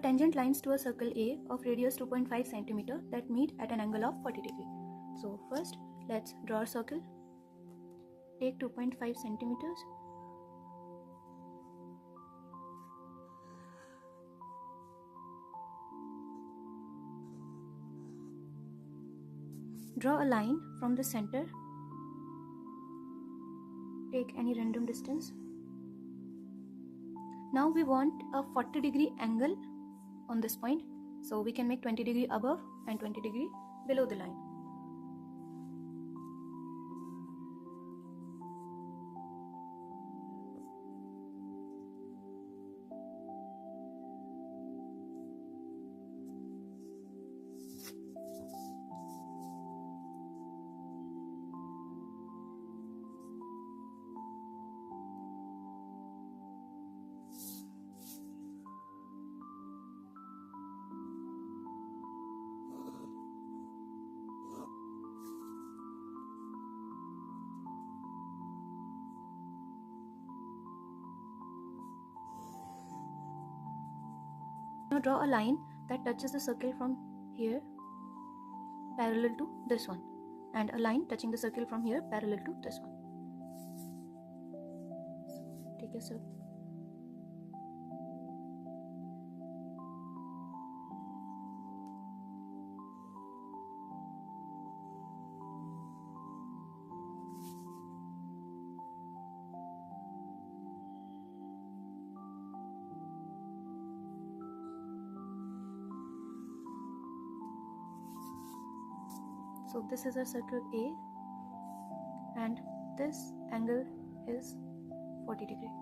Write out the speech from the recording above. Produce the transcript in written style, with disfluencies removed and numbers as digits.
tangent lines to a circle A of radius 2.5 cm that meet at an angle of 40 degree. So first let's draw a circle. Take 2.5 centimeters. Draw a line from the center. Take any random distance. Now we want a 40 degree angle on this point, so we can make 20 degree above and 20 degree below the line. Now draw a line that touches the circle from here parallel to this one, and a line touching the circle from here parallel to this one. So take a circle. So this is a circle A and this angle is 40 degree.